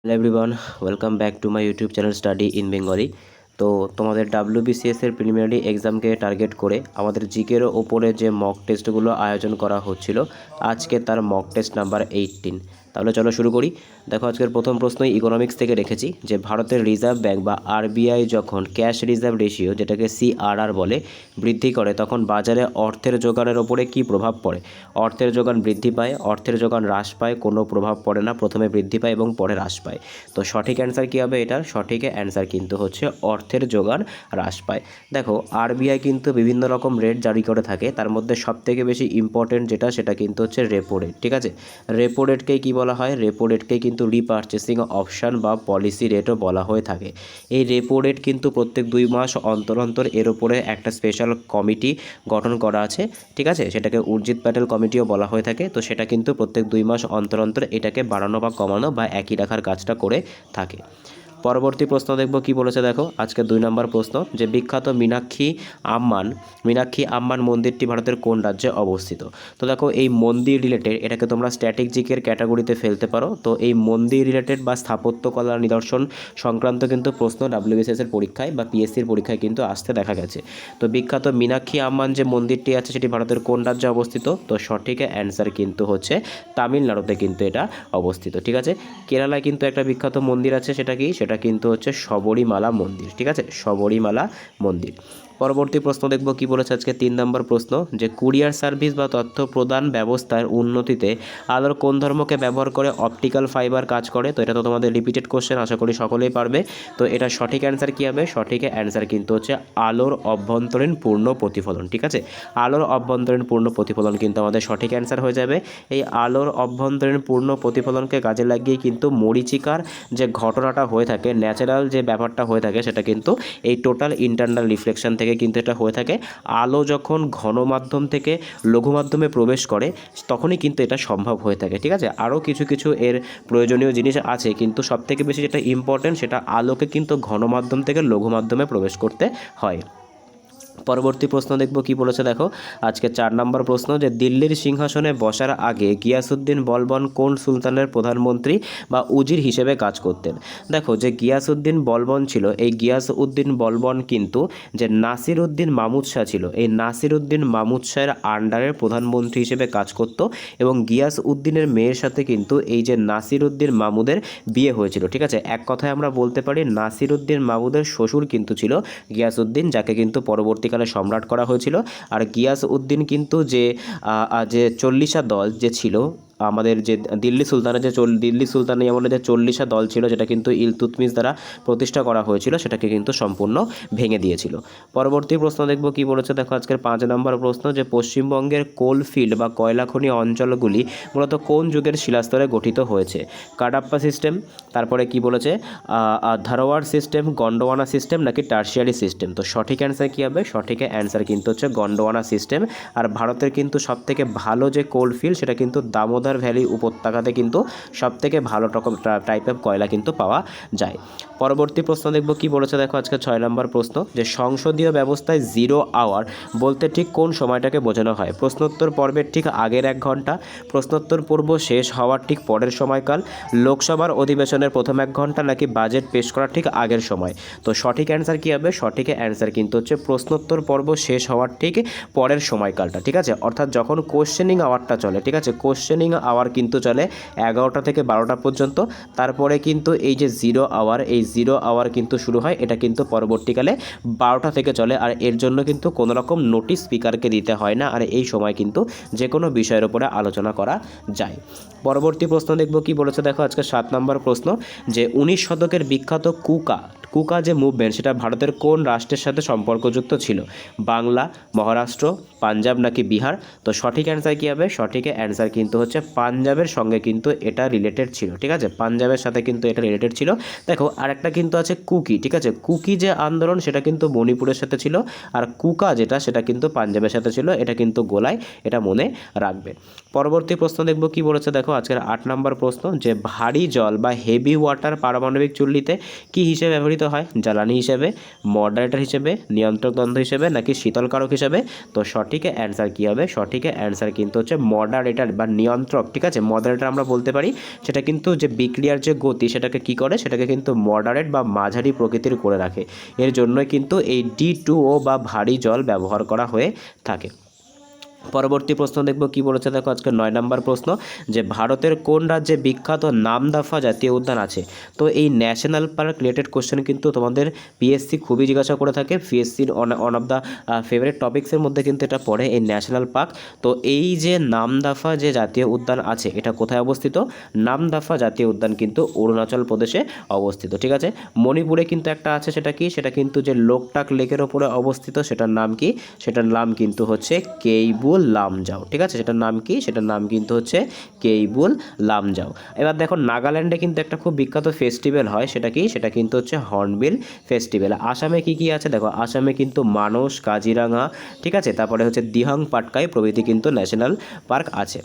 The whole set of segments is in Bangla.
Hello everyone, welcome back to my YouTube channel study in Bengali. তো তোমাদের WBCS এর প্রিলিমিনারি এক্সামকে টার্গেট করে আমাদের জিকের ওপরে যে মক টেস্টগুলো আয়োজন করা হচ্ছিল, আজকে তার মক টেস্ট নাম্বার 18। তাহলে চলো শুরু করি। দেখো, আজকের প্রথম প্রশ্নই ইকোনমিক্স থেকে রেখেছি যে ভারতের রিজার্ভ ব্যাঙ্ক বা আরবিআই যখন ক্যাশ রিজার্ভ রেশিও, যেটাকে CRR বলে, বৃদ্ধি করে তখন বাজারে অর্থের যোগানের ওপরে কী প্রভাব পড়ে? অর্থের যোগান বৃদ্ধি পায়, অর্থের যোগান হ্রাস পায়, কোনো প্রভাব পড়ে না, প্রথমে বৃদ্ধি পায় এবং পরে হ্রাস পায়। তো সঠিক অ্যান্সার কী হবে? এটার সঠিক অ্যান্সার কিন্তু হচ্ছে অর্থের যোগান হ্রাস পায়। দেখো, আরবিআই কিন্তু বিভিন্ন রকম রেট জারি করে থাকে, তার মধ্যে সবথেকে বেশি ইম্পর্টেন্ট যেটা, সেটা কিন্তু হচ্ছে রেপো রেট। ঠিক আছে, রেপো রেটকেই কী বলা হয়? রেপো রেটকেই কিন্তু রিপারচেসিং অপশান বা পলিসি রেটও বলা হয়ে থাকে। এই রেপো রেট কিন্তু প্রত্যেক 2 মাস অন্তর অন্তর এর ওপরে একটা স্পেশাল কমিটি গঠন করা আছে। ঠিক আছে, সেটাকে উর্জিত প্যাটেল কমিটিও বলা হয়ে থাকে। তো সেটা কিন্তু প্রত্যেক 2 মাস অন্তর অন্তর এটাকে বাড়ানো বা কমানো বা একই রাখার কাজটা করে থাকে। পরবর্তী প্রশ্ন দেখব কি বলেছে। দেখো, আজকে 2 নম্বর প্রশ্ন, যে বিখ্যাত মীনাক্ষী আম্মান মন্দিরটি ভারতের কোন রাজ্যে অবস্থিত? তো দেখো, এই মন্দির রিলেটেড এটাকে তোমরা স্ট্যাটিক জিকের ক্যাটাগরিতে ফেলতে পারো। তো এই মন্দির রিলেটেড বা স্থাপত্যকলার নিদর্শন সংক্রান্ত কিন্তু প্রশ্ন WBCS এর পরীক্ষায় বা PSCর পরীক্ষায় কিন্তু আসতে দেখা গেছে। তো বিখ্যাত মীনাক্ষী আম্মান যে মন্দিরটি আছে সেটি ভারতের কোন রাজ্যে অবস্থিত? তো সঠিক অ্যান্সার কিন্তু হচ্ছে তামিলনাড়ুতে কিন্তু এটা অবস্থিত। ঠিক আছে, কেরালায় কিন্তু একটা বিখ্যাত মন্দির আছে, সেটা কি? সেটা কিন্তু হচ্ছে শবরীমালা মন্দির। ঠিক আছে, শবরীমালা মন্দির। পরবর্তী প্রশ্ন দেখব কি বলেছে আজকে 3 নম্বর প্রশ্ন, যে কুরিয়ার সার্ভিস বা তথ্য প্রদান ব্যবস্থার উন্নতিতে আলোর কোন ধর্মকে ব্যবহার করে অপটিক্যাল ফাইবার কাজ করে? তো এটা তো তোমাদের রিপিটেড কোশ্চেন, আশা করি সকলেই পারবে। তো এটা সঠিক অ্যান্সার কী হবে? সঠিক অ্যান্সার কিন্তু হচ্ছে আলোর অভ্যন্তরীণ পূর্ণ প্রতিফলন। ঠিক আছে, আলোর অভ্যন্তরীণ পূর্ণ প্রতিফলন কিন্তু আমাদের সঠিক অ্যান্সার হয়ে যাবে। এই আলোর অভ্যন্তরীণ পূর্ণ প্রতিফলনকে কাজে লাগিয়ে কিন্তু মরীচিকার যে ঘটনাটা হয়ে থাকে, ন্যাচারাল যে ব্যাপারটা হয়ে থাকে, সেটা কিন্তু এই টোটাল ইন্টারনাল রিফ্লেকশন থেকে কিন্তু এটা হয়ে থাকে। আলো যখন ঘন মাধ্যম থেকে লঘু মাধ্যমে প্রবেশ করে তখনই কিন্তু এটা সম্ভব হয়ে থাকে। ঠিক আছে, আরও কিছু কিছু এর প্রয়োজনীয় জিনিস আছে, কিন্তু সবথেকে বেশি যেটা ইম্পর্টেন্ট, সেটা আলোকে কিন্তু ঘন মাধ্যম থেকে লঘু মাধ্যমে প্রবেশ করতে হয়। পরবর্তী প্রশ্ন দেখব কি বলেছে। দেখো, আজকে 4 নম্বর প্রশ্ন, যে দিল্লির সিংহাসনে বসার আগে গিয়াসউদ্দিন বলবন কোন সুলতানের প্রধানমন্ত্রী বা উজির হিসেবে কাজ করতেন? দেখো, যে গিয়াসউদ্দিন বলবন ছিল, এই গিয়াসউদ্দিন বলবন কিন্তু যে নাসির উদ্দিন মামুদ শাহ ছিল, এই নাসির উদ্দিন মামুদ শাহের আন্ডারের প্রধানমন্ত্রী হিসেবে কাজ করত এবং গিয়াসউদ্দিনের মেয়ের সাথে কিন্তু এই যে নাসির উদ্দিন মামুদের বিয়ে হয়েছিল। ঠিক আছে, এক কথায় আমরা বলতে পারি নাসির উদ্দিন মামুদের শ্বশুর কিন্তু ছিল গিয়াসউদ্দিন, যাকে কিন্তু পরবর্তীকালে সম্রাট করা হয়েছিল। আর গিয়াসউদ্দিন কিন্তু যে 40 দল যে ছিল, আমাদের যে দিল্লি সুলতানের আমলে যে 40 দল ছিল, যেটা কিন্তু ইলতুৎমিশ দ্বারা প্রতিষ্ঠা করা হয়েছিল, সেটাকে কিন্তু সম্পূর্ণ ভেঙে দিয়েছিল। পরবর্তী প্রশ্ন দেখব কি বলেছে। দেখো, আজকের 5 নম্বর প্রশ্ন, যে পশ্চিমবঙ্গের কোলফিল্ড বা কয়লাখনি অঞ্চলগুলি মূলত কোন যুগের শিলাস্তরে গঠিত হয়েছে? কাডাপ্পা সিস্টেম, তারপরে কি বলেছে ধারওয়াড় সিস্টেম, গন্ডোয়ানা সিস্টেম নাকি টার্সিয়ারি সিস্টেম? তো সঠিক অ্যান্সার কী হবে? সঠিক অ্যান্সার কিন্তু হচ্ছে গন্ডোয়ানা সিস্টেম। আর ভারতের কিন্তু সবথেকে ভালো যে কোলফিল্ড, সেটা কিন্তু দামোদর ভ্যালি উপত্যকাতে কিন্তু সবথেকে ভালো রকম টাইপের কয়লা কিন্তু পাওয়া যায়। পরবর্তী প্রশ্ন দেখব কি বলেছে। দেখো, আজকে 6 নম্বর প্রশ্ন, যে সংসদীয় ব্যবস্থায় 0 আওয়ার বলতে ঠিক কোন সময়টাকে বোঝানো হয়? প্রশ্নোত্তর পর্বের ঠিক আগের 1 ঘন্টা, প্রশ্নোত্তর পর্ব শেষ হওয়ার ঠিক পরের সময়কাল, লোকসভার অধিবেশনের প্রথম 1 ঘন্টা নাকি বাজেট পেশ করার ঠিক আগের সময়? তো সঠিক অ্যান্সার কী হবে? সঠিক অ্যান্সার কিন্তু হচ্ছে প্রশ্নোত্তর পর্ব শেষ হওয়ার ঠিক পরের সময়কালটা। ঠিক আছে, অর্থাৎ যখন কোশ্চেনিং আওয়ারটা চলে, ঠিক আছে, কোশ্চেনিং আওয়ার কিন্তু চলে 11টা থেকে 12টা পর্যন্ত। তারপরে কিন্তু এই যে 0 আওয়ার, এই 0 আওয়ার কিন্তু শুরু হয়, এটা কিন্তু পরবর্তীকালে 12টা থেকে চলে। আর এর জন্য কিন্তু কোনো রকম নোটিশ স্পিকারকে দিতে হয় না, আর এই সময় কিন্তু যে কোনো বিষয়ের উপরে আলোচনা করা যায়। পরবর্তী প্রশ্ন দেখব কি বলেছে। দেখো, আজকে 7 নম্বর প্রশ্ন, যে 19 শতকের বিখ্যাত কুকা যে মুভমেন্ট, সেটা ভারতের কোন রাষ্ট্রের সাথে সম্পর্কযুক্ত ছিল? বাংলা, মহারাষ্ট্র, পাঞ্জাব নাকি বিহার? তো সঠিক অ্যান্সার কী হবে? সঠিক অ্যান্সার কিন্তু হচ্ছে পাঞ্জাবের সঙ্গে কিন্তু এটা রিলেটেড ছিল। ঠিক আছে, পাঞ্জাবের সাথে কিন্তু এটা রিলেটেড ছিল। দেখো, আরেকটা কিন্তু আছে কুকি। ঠিক আছে, কুকি যে আন্দোলন, সেটা কিন্তু মণিপুরের সাথে ছিল, আর কুকা যেটা, সেটা কিন্তু পাঞ্জাবের সাথে ছিল। এটা কিন্তু গোলায়, এটা মনে রাখবে। পরবর্তী প্রশ্ন দেখব কি বলেছে। দেখো, আজকের 8 নম্বর প্রশ্ন, যে ভারী জল বা হেভি ওয়াটার পারমাণবিক চুল্লিতে কি হিসেবে ব্যবহৃত হয়, জ্বালানি হিসেবে, মডারেটর হিসেবে, নিয়ন্ত্রক তন্ত্র হিসেবে, নাকি শীতলকারক হিসেবে? তো সঠিক অ্যান্সার কী হবে? সঠিক অ্যান্সার কিন্তু হচ্ছে মডারেটর বা নিয়ন্ত্রক। ঠিক আছে, মডারেটর আমরা বলতে পারি, সেটা কিন্তু যে বিক্রিয়ার যে গতি সেটাকে কি করে, সেটাকে কিন্তু মডারেট বা মাঝারি প্রকৃতির করে রাখে। এর জন্যই কিন্তু এই D2O বা ভারী জল ব্যবহার করা হয়ে থাকে। পরবর্তী প্রশ্ন দেখব কি বলেছে, দেখো আজকে 9 নম্বর প্রশ্ন, যে ভারতের কোন রাজ্যে বিখ্যাত নামদাফা জাতীয় উদ্যান আছে? তো এই ন্যাশনাল পার্ক রিলেটেড কোশ্চেন কিন্তু তোমাদের পিএসসি খুবই জিজ্ঞাসা করে থাকে। পিএসসির ওয়ান অফ দ্য ফেভারিট টপিক্সের মধ্যে কিন্তু এটা পড়ে, এই ন্যাশনাল পার্ক। তো এই যে নামদাফা যে জাতীয় উদ্যান আছে এটা কোথায় অবস্থিত? নামদাফা জাতীয় উদ্যান কিন্তু অরুণাচল প্রদেশে অবস্থিত। ঠিক আছে, মণিপুরে কিন্তু একটা আছে, সেটা কি? সেটা কিন্তু যে লোকটাক লেকের ওপরে অবস্থিত, সেটার নাম কি? সেটার নাম কিন্তু হচ্ছে কেইবুল লামজাও। ঠিক আছে, সেটার নাম কি? সেটার নাম কিন্তু হচ্ছে কেইবুল লামজাও। এবার দেখো নাগাল্যান্ডে কিন্তু একটা খুব বিখ্যাত ফেস্টিভ্যাল হয়, সেটা কি? সেটা কিন্তু হচ্ছে হর্নবিল ফেস্টিভ্যাল। আসামে কি কি আছে দেখো, আসামে কিন্তু মানস, কাজিরাঙা, ঠিক আছে, তারপরে হচ্ছে দিহাং পাটকাই প্রভৃতি কিন্তু ন্যাশনাল পার্ক আছে।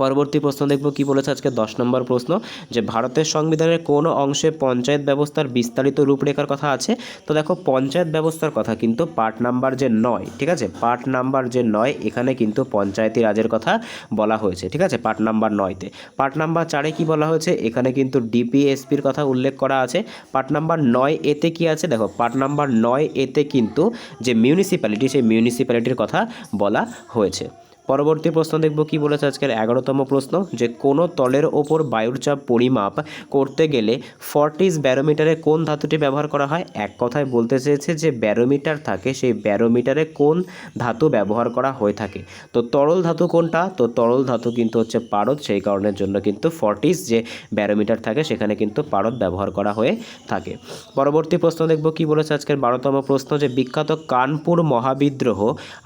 পরবর্তী প্রশ্ন দেখব কি বলেছে আজকে 10 নম্বর প্রশ্ন, যে ভারতের সংবিধানের কোন অংশে পঞ্চায়েত ব্যবস্থার বিস্তারিত রূপরেখার কথা আছে? তো দেখো পঞ্চায়েত ব্যবস্থার কথা কিন্তু পার্ট নাম্বার যে 9, ঠিক আছে, পার্ট নাম্বার যে 9 এখানে কিন্তু পঞ্চায়েতি রাজের কথা বলা হয়েছে। ঠিক আছে, পার্ট নাম্বার 9তে। পার্ট নাম্বার 4-এ কি বলা হয়েছে? এখানে কিন্তু ডিপিএসপির কথা উল্লেখ করা আছে। পার্ট নাম্বার 9-এতে কি আছে দেখো, পার্ট নাম্বার 9-এতে কিন্তু যে মিউনিসিপ্যালিটি, সেই মিউনিসিপ্যালিটির কথা বলা হয়েছে। পরবর্তী প্রশ্ন দেখব কি বলেছে আজকের 11তম প্রশ্ন, যে কোনো তলের ওপর বায়ুর চাপ পরিমাপ করতে গেলে ফর্টিস ব্যারোমিটারে কোন ধাতুটি ব্যবহার করা হয়? এক কথায় বলতে চেয়েছে যে ব্যারোমিটার থাকে, সেই ব্যারোমিটারে কোন ধাতু ব্যবহার করা হয়ে থাকে। তো তরল ধাতু কোনটা? তো তরল ধাতু কিন্তু হচ্ছে পারদ, সেই কারণের জন্য কিন্তু ফর্টিস যে ব্যারোমিটার থাকে সেখানে কিন্তু পারদ ব্যবহার করা হয়ে থাকে। পরবর্তী প্রশ্ন দেখব কি বলেছে আজকের 12তম প্রশ্ন, যে বিখ্যাত কানপুর মহাবিদ্রোহ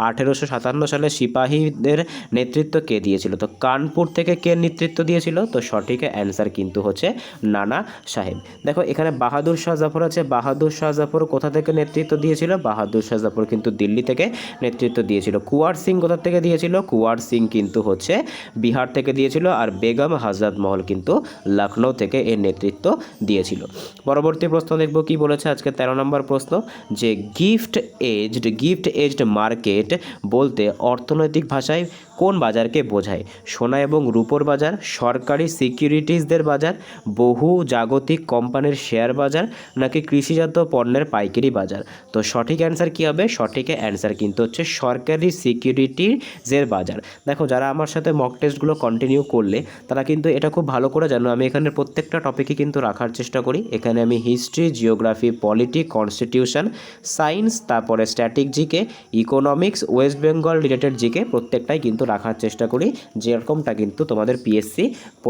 1857 সালে সিপাহীদের নেতৃত্ব কে দিয়েছিল? তো কানপুর থেকে কে নেতৃত্ব দিয়েছিল? তো সঠিক অ্যান্সার কিন্তু হচ্ছে নানা সাহেব। দেখো এখানে বাহাদুর শাহ জাফর আছে, বাহাদুর শাহ জাফর কোথা থেকে নেতৃত্ব দিয়েছিল? বাহাদুর শাহ জাফর কিন্তু দিল্লি থেকে নেতৃত্ব দিয়েছিল। কুয়ার সিং কোথা থেকে দিয়েছিল? কুয়ার সিং কিন্তু হচ্ছে বিহার থেকে দিয়েছিল। আর বেগম হাজরত মহল কিন্তু লখনৌ থেকে এর নেতৃত্ব দিয়েছিল। পরবর্তী প্রশ্ন দেখব কি বলেছে আজকে 13 নম্বর প্রশ্ন, যে গিফট এজড মার্কেট বলতে অর্থনৈতিক ভাষায় কোন বাজারকে বোঝায়? সোনা এবং রূপোর বাজার, সরকারি সিকিউরিটিজদের বাজার, বহু জাগতিক কোম্পানির শেয়ার বাজার, নাকি কৃষিজাত পণ্যের পাইকারি বাজার? তো সঠিক অ্যান্সার কী হবে? সঠিক অ্যান্সার কিন্তু হচ্ছে সরকারি সিকিউরিটিজের বাজার। দেখো যারা আমার সাথে মক টেস্টগুলো কন্টিনিউ করলে তারা কিন্তু এটা খুব ভালো করে জানো, আমি এখানে প্রত্যেকটা টপিকই কিন্তু রাখার চেষ্টা করি। এখানে আমি history, geography, polity, constitution, science, তারপরে static GK, economics, West Bengal related GK প্রত্যেকটাই কিন্তু রাখার চেষ্টা করি, যেরকমটা কিন্তু তোমাদের পিএসসি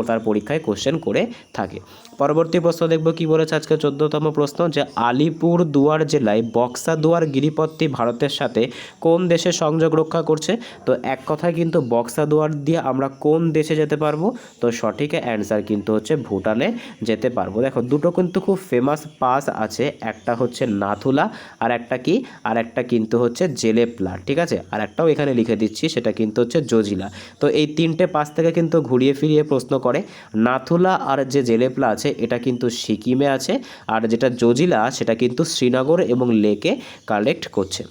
তার পরীক্ষায় কোশ্চেন করে থাকে। পরবর্তী প্রশ্ন দেখব কি বলেছে আজকে 14তম প্রশ্ন, যে আলিপুর দুয়ার জেলায় বক্সা দুয়ার গিরিপথটি ভারতের সাথে কোন দেশে সংযোগ রক্ষা করছে? তো এক কথায় কিন্তু বক্সা দুয়ার দিয়ে আমরা কোন দেশে যেতে পারবো? তো সঠিক অ্যান্সার কিন্তু হচ্ছে ভুটানে যেতে পারবো। দেখো দুটো কিন্তু খুব ফেমাস পাস আছে, একটা হচ্ছে নাথুলা আর একটা কি, আর একটা কিন্তু হচ্ছে জেলেপলা। ঠিক আছে, আর একটাও এখানে লিখে দিচ্ছি, সেটা কিন্তু হচ্ছে জজিলা। তো এই তিনটে পাস থেকে কিন্তু ঘুরিয়ে ফিরিয়ে প্রশ্ন করে। নাথুলা আর যে জেলেপলা আছে এটা কিন্তু সিকিমে আছে, আর যেটা জজিলা সেটা কিন্তু শ্রীনগর এবং লেকে কালেক্ট করছে।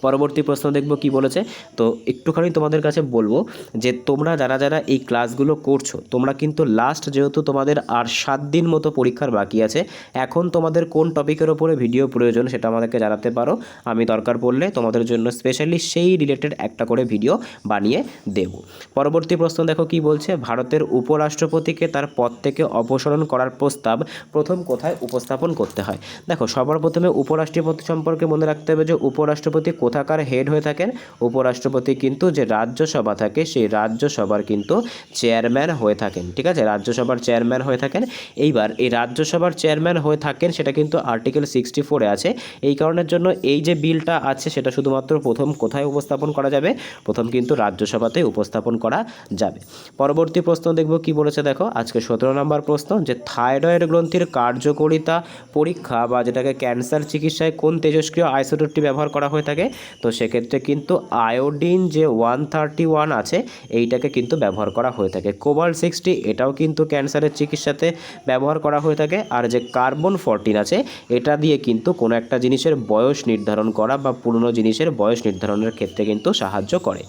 পরবর্তী প্রশ্ন দেখব কি বলেছে। তো একটুখানি তোমাদের কাছে বলবো যে তোমরা যারা যারা এই ক্লাসগুলো করছো, তোমরা কিন্তু লাস্ট যেহেতু তোমাদের আর 7 দিন মতো পরীক্ষার বাকি আছে, এখন তোমাদের কোন টপিকের ওপরে ভিডিও প্রয়োজন সেটা আমাদেরকে জানাতে পারো। আমি দরকার পড়লে তোমাদের জন্য স্পেশালি সেই রিলেটেড একটা করে ভিডিও বানিয়ে দেব। পরবর্তী প্রশ্ন দেখো কি বলছে, ভারতের উপরাষ্ট্রপতিকে তার পদ থেকে অপসারণ করার প্রস্তাব প্রথম কোথায় উপস্থাপন করতে হয়? দেখো সবার প্রথমে উপরাষ্ট্রপতি সম্পর্কে মনে রাখতে হবে যে উপরাষ্ট্রপতি কোথাকার হেড হয়ে থাকেন? উপরাষ্ট্রপতি কিন্তু যে রাজ্যসভা থাকে সেই রাজ্যসভার কিন্তু চেয়ারম্যান হয়ে থাকেন। ঠিক আছে, রাজ্যসভার চেয়ারম্যান হয়ে থাকেন। এইবার এই রাজ্যসভার চেয়ারম্যান হয়ে থাকেন সেটা কিন্তু আর্টিকেল 64-এ আছে। এই কারণের জন্য এই যে বিলটা আছে সেটা শুধুমাত্র প্রথম কোথায় উপস্থাপন করা যাবে? প্রথম কিন্তু রাজ্যসভাতে উপস্থাপন করা যাবে। পরবর্তী প্রশ্ন দেখব কি বলেছে, দেখো আজকে 17 নম্বর প্রশ্ন, যে থাইরয়েড গ্রন্থির কার্যকারিতা পরীক্ষা বা যেটাকে ক্যান্সার চিকিৎসায় কোন তেজস্ক্রিয় আইসোটোপটি ব্যবহার করা হয়ে থাকে? তো সেক্ষেত্রে কিন্তু আয়োডিন যে 131 আছে এইটাকে কিন্তু ব্যবহার করা হয়ে থাকে। কোবাল্ট 60 এটাও কিন্তু ক্যান্সারের চিকিৎসাতে ব্যবহার করা হয়ে থাকে। আর যে কার্বন 14 আছে এটা দিয়ে কিন্তু কোনো একটা জিনিসের বয়স নির্ধারণ করা বা পুরনো জিনিসের বয়স নির্ধারণের ক্ষেত্রে কিন্তু সাহায্য করে।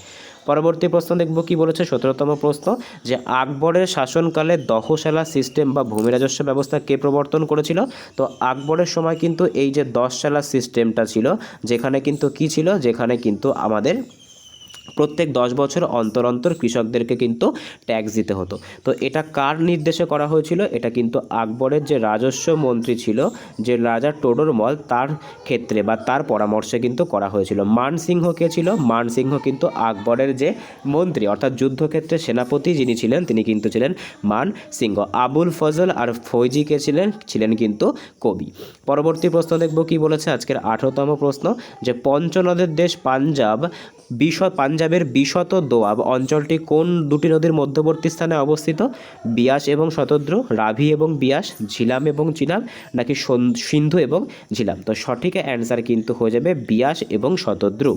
পরবর্তী প্রশ্ন দেখব কি বলেছে, 17তম প্রশ্ন, যে আকবরের শাসনকালে দহশালা সিস্টেম বা ভূমি রাজস্ব ব্যবস্থা কে প্রবর্তন করেছিল? তো আকবরের সময় কিন্তু এই যে 10শালা সিস্টেমটা ছিল, যেখানে কিন্তু কি ছিল, যেখানে কিন্তু আমাদের প্রত্যেক 10 বছর অন্তর অন্তর কৃষকদেরকে কিন্তু ট্যাক্স দিতে হতো। তো এটা কার নির্দেশে করা হয়েছিল? এটা কিন্তু আকবরের যে রাজস্ব মন্ত্রী ছিল, যে রাজা টোডরমল, তার ক্ষেত্রে বা তার পরামর্শে কিন্তু করা হয়েছিল। মান সিংহ কে ছিল? মান সিংহ কিন্তু আকবরের যে মন্ত্রী অর্থাৎ যুদ্ধক্ষেত্রে সেনাপতি যিনি ছিলেন তিনি কিন্তু ছিলেন মান সিংহ। আবুল ফজল আর ফৌজি কে ছিলেন কিন্তু কবি। পরবর্তী প্রশ্ন দেখব কি বলেছে, আজকের 18তম প্রশ্ন, যে পঞ্চনদের দেশ পাঞ্জাবের বিশত দোয়াব অঞ্চলটি কোন দুটি নদীর মধ্যবর্তী স্থানে অবস্থিত? বিয়াস এবং শতদ্রু, রাভি এবং বিয়াস, ঝিলাম এবং চিনাব, নাকি সিন্ধু এবং ঝিলাম? তো সঠিক অ্যান্সার কিন্তু হয়ে যাবে বিয়াস এবং শতদ্রু।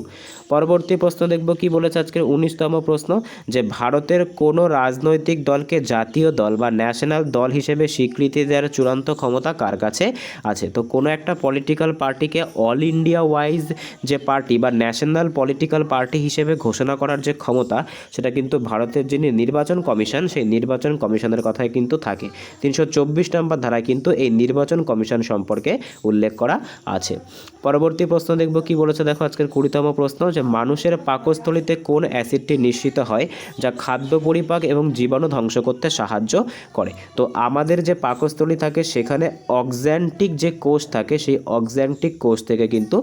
পরবর্তী প্রশ্ন দেখব কি বলেছে, আজকের 19তম প্রশ্ন, যে ভারতের কোনো রাজনৈতিক দলকে জাতীয় দল বা ন্যাশনাল দল হিসেবে স্বীকৃতি দেওয়ার চূড়ান্ত ক্ষমতা কার কাছে আছে? তো কোনো একটা পলিটিক্যাল পার্টিকে অল ইন্ডিয়া ওয়াইজ যে পার্টি বা ন্যাশনাল পলিটিক্যাল পার্টি হিসেবে ঘোষণা করার যে ক্ষমতা, সেটা কিন্তু ভারতের যিনি নির্বাচন কমিশন, সেই নির্বাচন কমিশনের কথাই কিন্তু থাকে। 324 নম্বর ধারায় কিন্তু এই নির্বাচন কমিশন সম্পর্কে উল্লেখ করা আছে। পরবর্তী প্রশ্ন দেখব কি বলেছে, দেখো আজকের 20তম প্রশ্ন, যে মানুষের পাকস্থলীতে কোন অ্যাসিডটি নিঃসৃত হয় যা খাদ্য পরিপাক এবং জীবাণু ধ্বংস করতে সাহায্য করে? তো আমাদের যে পাকস্থলী থাকে সেখানে অক্স্যান্টিক যে কোষ থাকে, সেই অক্স্যান্টিক কোষ থেকে কিন্তু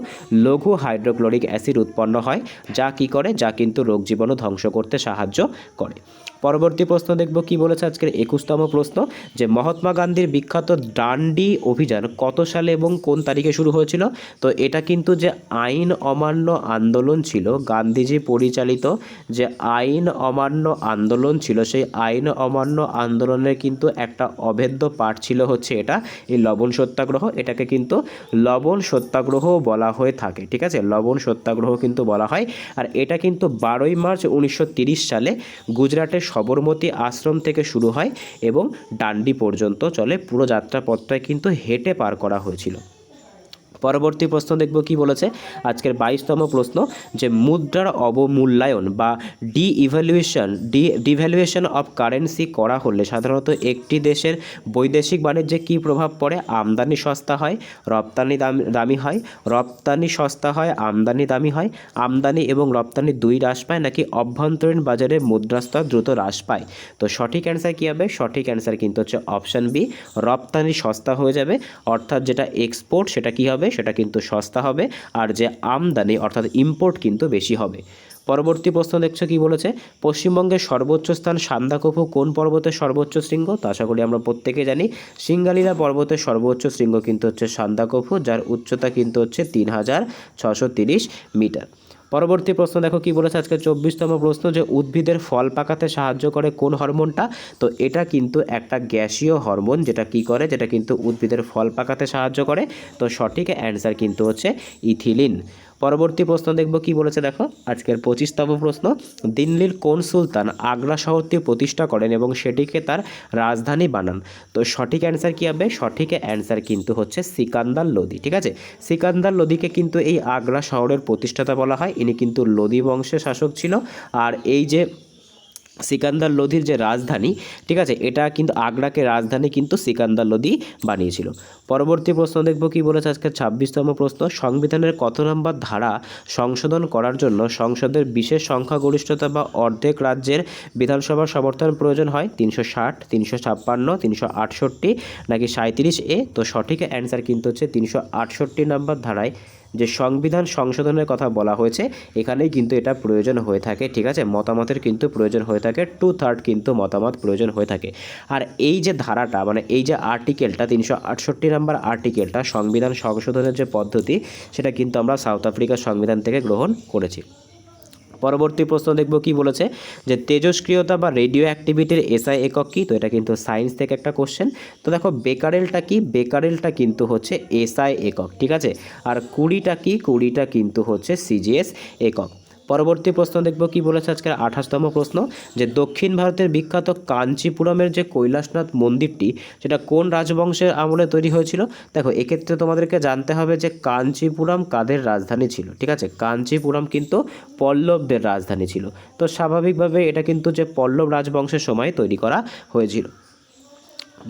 লঘু হাইড্রোক্লোরিক অ্যাসিড উৎপন্ন হয়, যা কি করে, যা কিন্তু রোগ জীবাণু ধ্বংস করতে সাহায্য করে। পরবর্তী প্রশ্ন দেখব কি বলেছে, আজকের 21তম প্রশ্ন, যে মহাত্মা গান্ধীর বিখ্যাত ডান্ডি অভিযান কত সালে এবং কোন তারিখে শুরু হয়েছিল? তো এটা কিন্তু যে আইন অমান্য আন্দোলন ছিল, গান্ধীজি পরিচালিত যে আইন অমান্য আন্দোলন ছিল, সেই আইন অমান্য আন্দোলনের কিন্তু একটা অভেদ্য পার্ট ছিল হচ্ছে এটা, এই লবণ সত্যাগ্রহ। এটাকে কিন্তু লবণ সত্যাগ্রহ বলা হয়ে থাকে, ঠিক আছে, লবণ সত্যাগ্রহ কিন্তু বলা হয়। আর এটা কিন্তু 12ই মার্চ 1930 সালে গুজরাটের সবরমতী আশ্রম থেকে শুরু হয় এবং ডান্ডি পর্যন্ত চলে। পুরো যাত্রাপথটাই কিন্তু হেঁটে পার করা হয়েছিল। পরবর্তী প্রশ্ন দেখব কি বলেছে, আজকের 22তম প্রশ্ন, যে মুদ্রার অবমূল্যায়ন বা ডিভ্যালুয়েশন অফ কারেন্সি করা হলে সাধারণত একটি দেশের বৈদেশিক বাণিজ্যে কী প্রভাব পড়ে? আমদানি সস্তা হয়, রপ্তানি দামি হয়, রপ্তানি সস্তা হয়, আমদানি দামি হয়, আমদানি এবং রপ্তানি দুই হ্রাস পায়, নাকি অভ্যন্তরীণ বাজারে মুদ্রাস্তর দ্রুত হ্রাস পায়? তো সঠিক অ্যান্সার কী হবে? সঠিক অ্যান্সার কিন্তু হচ্ছে অপশান বি, রপ্তানি সস্তা হয়ে যাবে, অর্থাৎ যেটা এক্সপোর্ট সেটা কী হবে, সেটা কিন্তু সস্তা হবে, আর যে আমদানি অর্থাৎ ইম্পোর্ট কিন্তু বেশি হবে। পরবর্তী প্রশ্ন দেখছো কি বলেছে, পশ্চিমবঙ্গের সর্বোচ্চ স্থান সান্দাকফু কোন পর্বতের সর্বোচ্চ শৃঙ্গ? তো আশা করি আমরা প্রত্যেকে জানি সিঙ্গালীলা পর্বতের সর্বোচ্চ শৃঙ্গ কিন্তু হচ্ছে সান্দাকফু, যার উচ্চতা কিন্তু হচ্ছে 3630 মিটার। পরবর্তী প্রশ্ন দেখো কি বলেছে, আজকে 24তম প্রশ্ন, যে উদ্ভিদের ফল পাকাতে সাহায্য করে কোন হরমোনটা? তো এটা কিন্তু একটা গ্যাসীয় হরমোন, যেটা কি করে, যেটা কিন্তু উদ্ভিদের ফল পাকাতে সাহায্য করে। তো সঠিক অ্যান্সার কিন্তু হচ্ছে ইথিলিন। পরবর্তী প্রশ্ন দেখব কি বলেছে, দেখো আজকের 25তম প্রশ্ন, দিল্লির কোন সুলতান আগ্রা শহরটি প্রতিষ্ঠা করেন এবং সেটিকে তার রাজধানী বানান? তো সঠিক অ্যান্সার কী হবে? সঠিক অ্যান্সার কিন্তু হচ্ছে সিকান্দার লোদি, ঠিক আছে, সিকান্দার লোদিকে কিন্তু এই আগ্রা শহরের প্রতিষ্ঠাতা বলা হয়। ইনি কিন্তু লোদি বংশের শাসক ছিল। আর এই যে সিকান্দার লোদির যে রাজধানী, ঠিক আছে, এটা কিন্তু আগ্রাকে রাজধানী কিন্তু সিকান্দার লোদি বানিয়েছিল। পরবর্তী প্রশ্ন দেখব কি বলেছে, আজকে 26তম প্রশ্ন, সংবিধানের কত নম্বর ধারা সংশোধন করার জন্য সংসদের বিশেষ সংখ্যাগরিষ্ঠতা বা অর্ধেক রাজ্যের বিধানসভার সমর্থন প্রয়োজন হয়? 360, 356, 368 নাকি 37A? তো সঠিক অ্যান্সার কিন্তু হচ্ছে 368 নম্বর ধারায় যে সংবিধান সংশোধনের কথা বলা হয়েছে, এখানেই কিন্তু এটা প্রয়োজন হয়ে থাকে, ঠিক আছে, মতামতের কিন্তু প্রয়োজন হয়ে থাকে, 2/3 কিন্তু মতামত প্রয়োজন হয়ে থাকে। আর এই যে ধারাটা মানে এই যে আর্টিকেলটা 368 নম্বর আর্টিকেলটা সংবিধান সংশোধনের যে পদ্ধতি, সেটা কিন্তু আমরা সাউথ আফ্রিকার সংবিধান থেকে গ্রহণ করেছি। পরবর্তী প্রশ্ন দেখব কি বলেছে যে তেজস্ক্রিয়তা বা রেডিও অ্যাক্টিভিটির এসআই একক কি। তো এটা কিন্তু সায়েন্স থেকে একটা কোশ্চেন। তো দেখো বেকারেলটা কি, বেকারেলটা কিন্তু হচ্ছে এসআই একক, ঠিক আছে। আর কুড়িটা কি, কুড়িটা কিন্তু হচ্ছে সিজিএস একক। পরবর্তী প্রশ্ন দেখব কি বলেছে আজকের 28তম প্রশ্ন যে দক্ষিণ ভারতের বিখ্যাত কাঞ্চিপুরমের যে কৈলাসনাথ মন্দিরটি সেটা কোন রাজবংশের আমলে তৈরি হয়েছিল। দেখো এক্ষেত্রে তোমাদেরকে জানতে হবে যে কাঞ্চিপুরম কাদের রাজধানী ছিল, ঠিক আছে। কাঞ্চিপুরম কিন্তু পল্লবদের রাজধানী ছিল। তো স্বাভাবিকভাবে এটা কিন্তু যে পল্লব রাজবংশের সময় তৈরি করা হয়েছিল।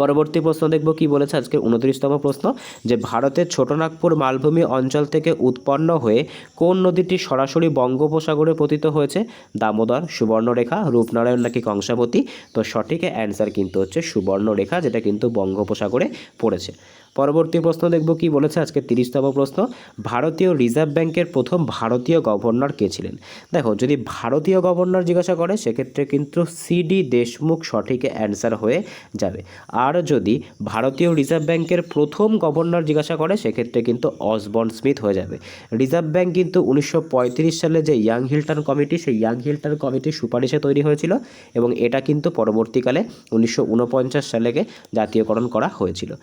পরবর্তী প্রশ্ন দেখব কি বলেছে আজকে 29তম প্রশ্ন যে ভারতের ছোটনাগপুর মালভূমি অঞ্চল থেকে উৎপন্ন হয়ে কোন নদীটি সরাসরি বঙ্গোপসাগরে পতিত হয়েছে। দামোদর, সুবর্ণরেখা, রূপনারায়ণ নাকি কংসাবতী। তো সঠিক অ্যান্সার কিন্তু হচ্ছে সুবর্ণরেখা, যেটা কিন্তু বঙ্গোপসাগরে পড়েছে। পরবর্তী প্রশ্ন দেখব কি বলেছে আজকে 30তম প্রশ্ন ভারতীয় রিজার্ভ ব্যাংকের প্রথম ভারতীয় গভর্নর কে ছিলেন। দেখো যদি ভারতীয় গভর্নর জিজ্ঞাসা করে সেক্ষেত্রে কিন্তু সিডি দেশমুখ সঠিক অ্যান্সার হয়ে যাবে। আর যদি ভারতীয় রিজার্ভ ব্যাংকের প্রথম গভর্নর জিজ্ঞাসা করে সেক্ষেত্রে কিন্তু অসবর্ন স্মিথ হয়ে যাবে। রিজার্ভ ব্যাংক কিন্তু 1935 সালে যে ইয়াং হিল্টন কমিটি, সেই ইয়াং হিল্টন কমিটির সুপারিশে তৈরি হয়েছিল এবং এটা কিন্তু পরবর্তীকালে 1949 সালে জাতীয়করণ করা হয়েছিল।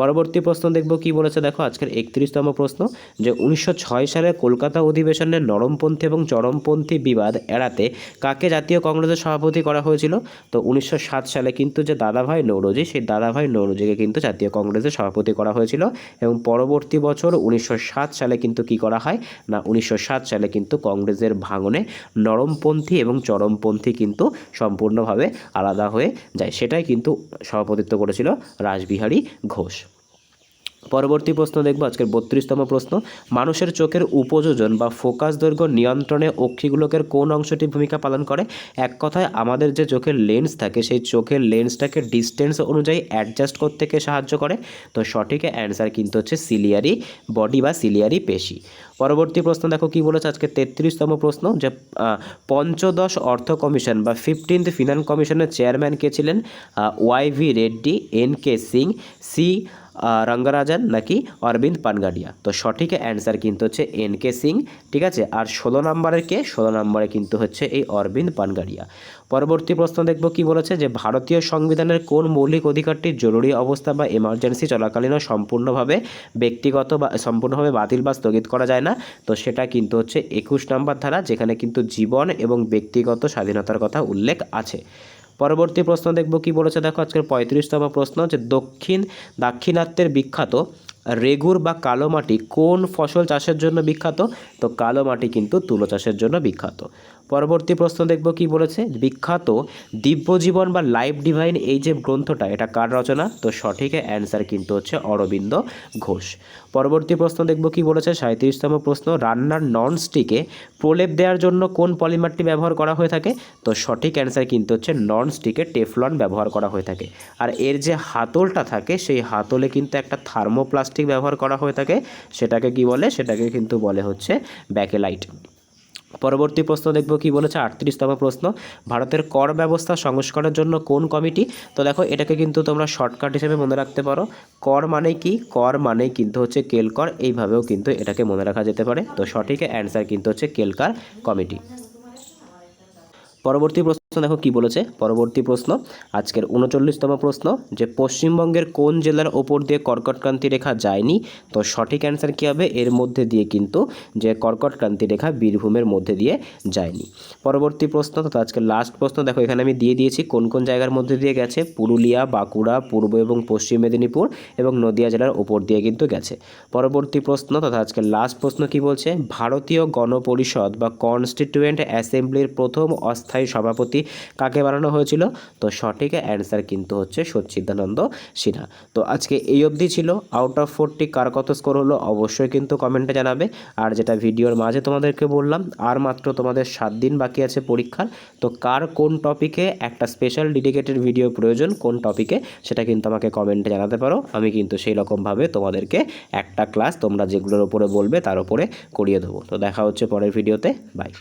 পরবর্তী প্রশ্ন দেখব কি বলেছে দেখো আজকের 31তম প্রশ্ন যে 1906 সালে কলকাতা অধিবেশনে নরমপন্থী এবং চরমপন্থী বিবাদ এড়াতে কাকে জাতীয় কংগ্রেসের সভাপতি করা হয়েছিল। তো 1907 সালে কিন্তু যে দাদাভাই নৌরোজি, সেই দাদাভাই নৌরোজিকে কিন্তু জাতীয় কংগ্রেসের সভাপতি করা হয়েছিল এবং পরবর্তী বছর 1907 সালে কিন্তু কি করা হয় না 1907 সালে কিন্তু কংগ্রেসের ভাঙনে নরমপন্থী এবং চরমপন্থী কিন্তু সম্পূর্ণভাবে আলাদা হয়ে যায়। সেটাই কিন্তু সভাপতিত্ব করেছিল রাসবিহারী ঘোষ। পরবর্তী প্রশ্ন দেখব আজকের 32তম প্রশ্ন মানুষের চোখের উপযোজন বা ফোকাস দৈর্ঘ্য নিয়ন্ত্রণে অক্ষিগোলকের কোন অংশটি ভূমিকা পালন করে। এক কথায় আমাদের যে চোখের লেন্স থাকে সেই চোখের লেন্সটাকে ডিস্টেন্স অনুযায়ী অ্যাডজাস্ট করতে কে সাহায্য করে। তো সঠিক অ্যান্সার কিন্তু হচ্ছে সিলিয়ারি বডি বা সিলিয়ারি পেশি। পরবর্তী প্রশ্ন দেখো কি বলেছে আজকে 33তম প্রশ্ন যে পঞ্চদশ অর্থ কমিশন বা 15th ফিনান্স কমিশনের চেয়ারম্যান কে ছিলেন। ওয়াই.ভি. রেড্ডি, এন.কে. সিং, সি রঙ্গরাজন নাকি অরবিন্দ পানগাডিয়া। তো সঠিক অ্যান্সার কিন্তু হচ্ছে এন.কে. সিং, ঠিক আছে। আর 16 নম্বরের কে 16 নম্বরে কিন্তু হচ্ছে এই অরবিন্দ পানগাডিয়া। পরবর্তী প্রশ্ন দেখব কি বলেছে যে ভারতীয় সংবিধানের কোন মৌলিক অধিকারটি জরুরি অবস্থা বা এমার্জেন্সি চলাকালীনও সম্পূর্ণভাবে ব্যক্তিগত বা সম্পূর্ণভাবে বাতিল বা স্থগিত করা যায় না। তো সেটা কিন্তু হচ্ছে 21 নম্বর ধারা, যেখানে কিন্তু জীবন এবং ব্যক্তিগত স্বাধীনতার কথা উল্লেখ আছে। পরবর্তী প্রশ্ন দেখব কি বলেছে দেখো আজকের 35তম প্রশ্ন যে দাক্ষিণাত্যের বিখ্যাত রেগুর বা কালো মাটি কোন ফসল চাষের জন্য বিখ্যাত। তো কালো মাটি কিন্তু তুলো চাষের জন্য বিখ্যাত। পরবর্তী প্রশ্ন দেখব কি বলেছে বিখ্যাত দিব্যজীবন বা লাইফ ডিভাইন এই যে গ্রন্থটা এটা কার রচনা। তো সঠিক অ্যান্সার কিন্তু হচ্ছে অরবিন্দ ঘোষ। পরবর্তী প্রশ্ন দেখব কি বলেছে 37তম প্রশ্ন রান্নার ননস্টিকে প্রলেপ দেওয়ার জন্য কোন পলিমারটি ব্যবহার করা হয়ে থাকে। তো সঠিক অ্যান্সার কিন্তু হচ্ছে ননস্টিকে টেফলন ব্যবহার করা হয়ে থাকে। আর এর যে হাতলটা থাকে সেই হাতলে কিন্তু একটা থার্মোপ্লাস্টিক ব্যবহার করা হয়ে থাকে, সেটাকে কি বলে, সেটাকে কিন্তু বলে হচ্ছে ব্যাকেলাইট। পরবর্তী প্রশ্ন দেখব কি বলেছে 38তম প্রশ্ন ভারতের কর ব্যবস্থা সংস্কারের জন্য কোন কমিটি। তো দেখো এটাকে কিন্তু তোমরা শর্টকাট হিসেবে মনে রাখতে পারো, কর মানে কি, কর মানে কিন্তু হচ্ছে কেলকর, এইভাবেও কিন্তু এটাকে মনে রাখা যেতে পারে। তো সঠিক অ্যান্সার কিন্তু হচ্ছে কেলকার কমিটি। পরবর্তী প্রশ্ন দেখো কি বলেছে পরবর্তী প্রশ্ন আজকের 39তম প্রশ্ন যে পশ্চিমবঙ্গের কোন জেলার ওপর দিয়ে কর্কটক্রান্তি রেখা যায়নি। তো সঠিক অ্যান্সার কী হবে, এর মধ্যে দিয়ে কিন্তু যে কর্কটক্রান্তি রেখা বীরভূমের মধ্যে দিয়ে যায়নি। পরবর্তী প্রশ্ন তো আজকের লাস্ট প্রশ্ন দেখো এখানে আমি দিয়ে দিয়েছি কোন কোন জায়গার মধ্যে দিয়ে গেছে, পুরুলিয়া, বাঁকুড়া, পূর্ব এবং পশ্চিম মেদিনীপুর এবং নদিয়া জেলার ওপর দিয়ে কিন্তু গেছে। পরবর্তী প্রশ্ন তথা আজকের লাস্ট প্রশ্ন কি বলছে ভারতীয় গণপরিষদ বা কনস্টিটিউয়েন্ট অ্যাসেম্বলির প্রথম অস্থায়ী সভাপতি কাকে বানানো হয়েছিল। তো সঠিক অ্যান্সার কিন্তু হচ্ছে সচ্চিদানন্দ সিনহা। তো আজকে এই অবধি ছিল। আউট অফ 40 কার কত স্কোর হলো অবশ্যই কিন্তু কমেন্টে জানাবে। আর যেটা ভিডিওর মাঝে তোমাদেরকে বললাম আর মাত্র তোমাদের 7 দিন বাকি আছে পরীক্ষার, তো কার কোন টপিকে একটা স্পেশাল ডেডিকেটেড ভিডিও প্রয়োজন কোন টপিকে সেটা কিন্তু আমাকে কমেন্টে জানাতে পারো। আমি কিন্তু সেই রকমভাবে তোমাদেরকে একটা ক্লাস তোমরা যেগুলোর উপরে বলবে তার উপরে করিয়ে দেবো। তো দেখা হচ্ছে পরের ভিডিওতে, বাই।